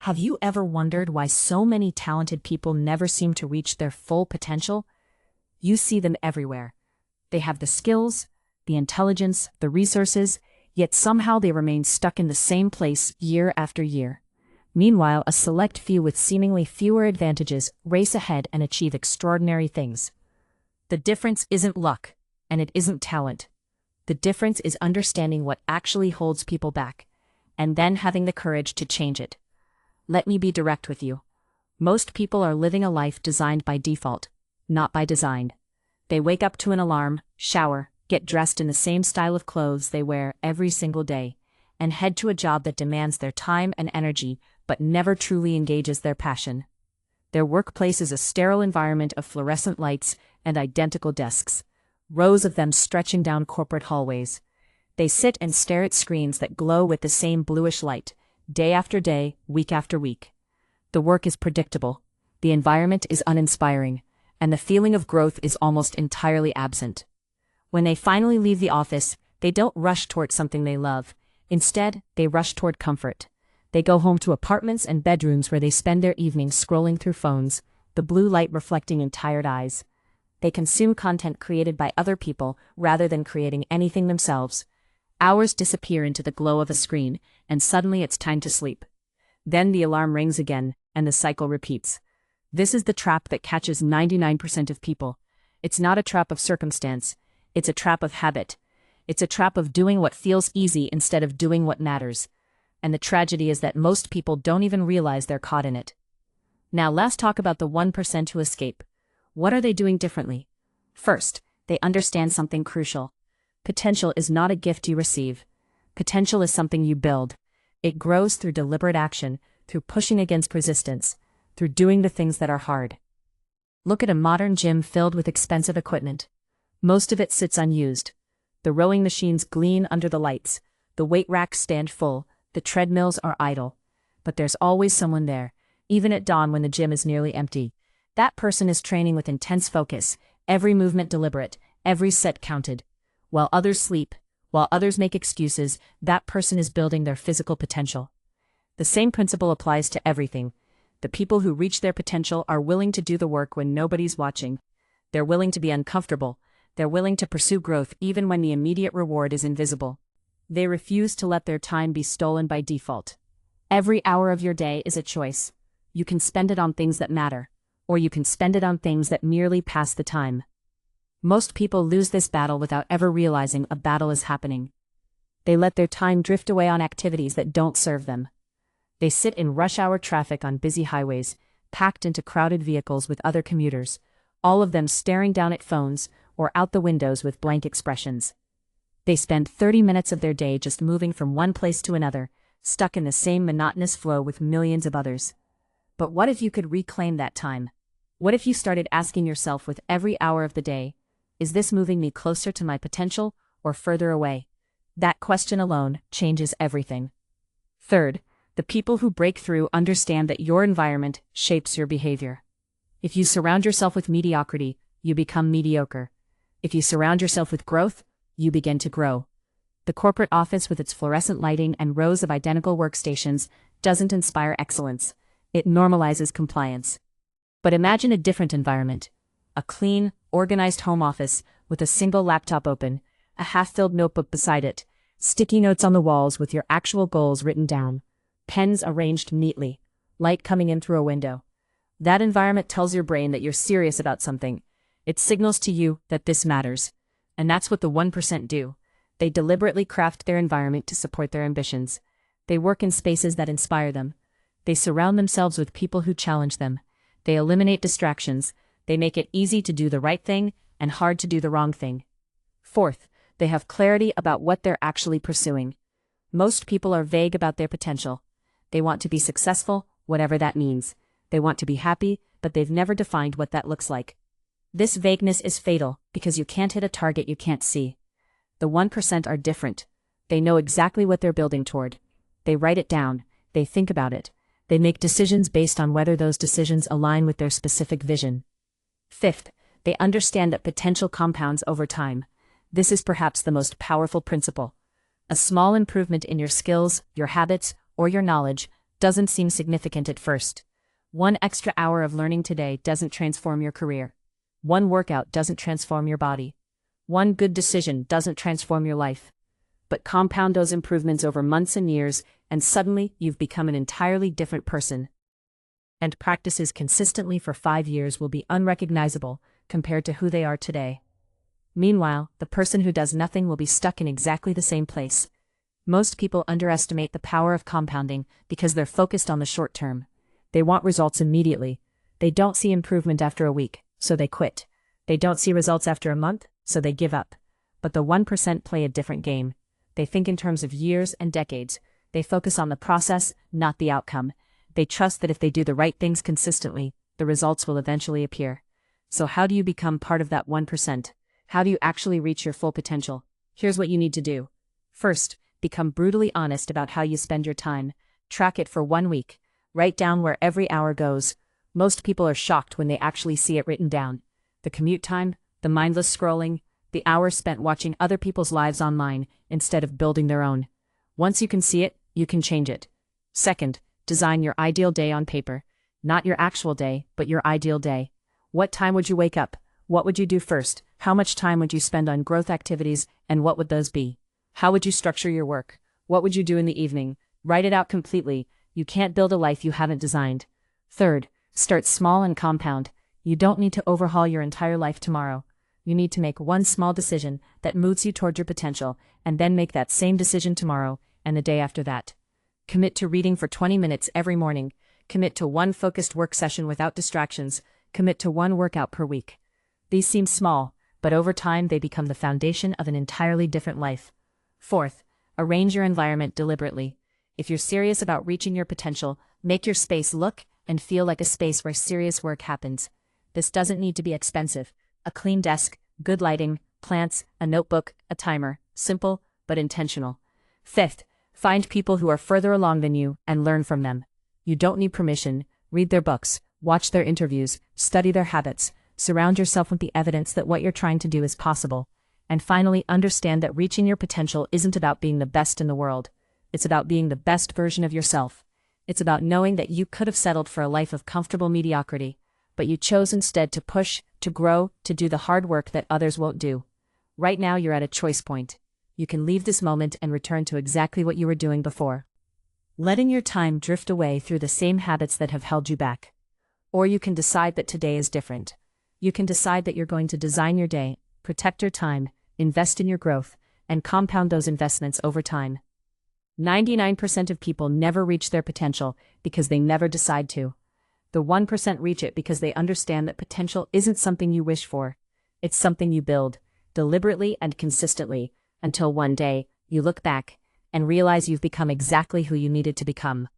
Have you ever wondered why so many talented people never seem to reach their full potential? You see them everywhere. They have the skills, the intelligence, the resources, yet somehow they remain stuck in the same place year after year. Meanwhile, a select few with seemingly fewer advantages race ahead and achieve extraordinary things. The difference isn't luck, and it isn't talent. The difference is understanding what actually holds people back, and then having the courage to change it. Let me be direct with you. Most people are living a life designed by default, not by design. They wake up to an alarm, shower, get dressed in the same style of clothes they wear every single day, and head to a job that demands their time and energy but never truly engages their passion. Their workplace is a sterile environment of fluorescent lights and identical desks, rows of them stretching down corporate hallways. They sit and stare at screens that glow with the same bluish light, day after day, week after week. The work is predictable, the environment is uninspiring, and the feeling of growth is almost entirely absent. When they finally leave the office, they don't rush toward something they love. Instead, they rush toward comfort. They go home to apartments and bedrooms where they spend their evenings scrolling through phones, the blue light reflecting in tired eyes. They consume content created by other people rather than creating anything themselves. Hours disappear into the glow of a screen, and suddenly it's time to sleep. Then the alarm rings again, and the cycle repeats. This is the trap that catches 99% of people. It's not a trap of circumstance. It's a trap of habit. It's a trap of doing what feels easy instead of doing what matters. And the tragedy is that most people don't even realize they're caught in it. Now let's talk about the 1% who escape. What are they doing differently? First, they understand something crucial. Potential is not a gift you receive. Potential is something you build. It grows through deliberate action, through pushing against resistance, through doing the things that are hard. Look at a modern gym filled with expensive equipment. Most of it sits unused. The rowing machines gleam under the lights, the weight racks stand full, the treadmills are idle. But there's always someone there, even at dawn when the gym is nearly empty. That person is training with intense focus, every movement deliberate, every set counted. While others sleep, while others make excuses, that person is building their physical potential. The same principle applies to everything. The people who reach their potential are willing to do the work when nobody's watching. They're willing to be uncomfortable. They're willing to pursue growth even when the immediate reward is invisible. They refuse to let their time be stolen by default. Every hour of your day is a choice. You can spend it on things that matter, or you can spend it on things that merely pass the time. Most people lose this battle without ever realizing a battle is happening. They let their time drift away on activities that don't serve them. They sit in rush-hour traffic on busy highways, packed into crowded vehicles with other commuters, all of them staring down at phones or out the windows with blank expressions. They spend 30 minutes of their day just moving from one place to another, stuck in the same monotonous flow with millions of others. But what if you could reclaim that time? What if you started asking yourself with every hour of the day, is this moving me closer to my potential or further away? That question alone changes everything. Third, the people who break through understand that your environment shapes your behavior. If you surround yourself with mediocrity, you become mediocre. If you surround yourself with growth, you begin to grow. The corporate office with its fluorescent lighting and rows of identical workstations doesn't inspire excellence. It normalizes compliance. But imagine a different environment. A clean, organized home office with a single laptop open, a half-filled notebook beside it, sticky notes on the walls with your actual goals written down, pens arranged neatly, light coming in through a window. That environment tells your brain that you're serious about something. It signals to you that this matters. And that's what the 1% do. They deliberately craft their environment to support their ambitions. They work in spaces that inspire them. They surround themselves with people who challenge them. They eliminate distractions. They make it easy to do the right thing and hard to do the wrong thing. Fourth, they have clarity about what they're actually pursuing. Most people are vague about their potential. They want to be successful, whatever that means. They want to be happy, but they've never defined what that looks like. This vagueness is fatal because you can't hit a target you can't see. The 1% are different. They know exactly what they're building toward. They write it down. They think about it. They make decisions based on whether those decisions align with their specific vision. Fifth, they understand that potential compounds over time. This is perhaps the most powerful principle. A small improvement in your skills, your habits, or your knowledge doesn't seem significant at first. One extra hour of learning today doesn't transform your career. One workout doesn't transform your body. One good decision doesn't transform your life. But compound those improvements over months and years, and suddenly you've become an entirely different person. And practices consistently for 5 years will be unrecognizable compared to who they are today. Meanwhile, the person who does nothing will be stuck in exactly the same place. Most people underestimate the power of compounding because they're focused on the short term. They want results immediately. They don't see improvement after a week, so they quit. They don't see results after a month, so they give up. But the 1% play a different game. They think in terms of years and decades. They focus on the process, not the outcome. They trust that if they do the right things consistently, the results will eventually appear. So how do you become part of that 1%? How do you actually reach your full potential? Here's what you need to do. First, become brutally honest about how you spend your time. Track it for 1 week. Write down where every hour goes. Most people are shocked when they actually see it written down. The commute time, the mindless scrolling, the hours spent watching other people's lives online instead of building their own. Once you can see it, you can change it. Second, design your ideal day on paper. Not your actual day, but your ideal day. What time would you wake up? What would you do first? How much time would you spend on growth activities, and what would those be? How would you structure your work? What would you do in the evening? Write it out completely. You can't build a life you haven't designed. Third, start small and compound. You don't need to overhaul your entire life tomorrow. You need to make one small decision that moves you toward your potential, and then make that same decision tomorrow and the day after that. Commit to reading for 20 minutes every morning. Commit to one focused work session without distractions. Commit to one workout per week. These seem small, but over time they become the foundation of an entirely different life. Fourth, arrange your environment deliberately. If you're serious about reaching your potential, make your space look and feel like a space where serious work happens. This doesn't need to be expensive. A clean desk, good lighting, plants, a notebook, a timer. Simple, but intentional. Fifth, find people who are further along than you and learn from them. You don't need permission. Read their books, watch their interviews, study their habits. Surround yourself with the evidence that what you're trying to do is possible. And finally, understand that reaching your potential isn't about being the best in the world. It's about being the best version of yourself. It's about knowing that you could have settled for a life of comfortable mediocrity, but you chose instead to push, to grow, to do the hard work that others won't do. Right now you're at a choice point. You can leave this moment and return to exactly what you were doing before. Letting your time drift away through the same habits that have held you back. Or you can decide that today is different. You can decide that you're going to design your day, protect your time, invest in your growth, and compound those investments over time. 99% of people never reach their potential because they never decide to. The 1% reach it because they understand that potential isn't something you wish for. It's something you build, deliberately and consistently, until one day, you look back and realize you've become exactly who you needed to become.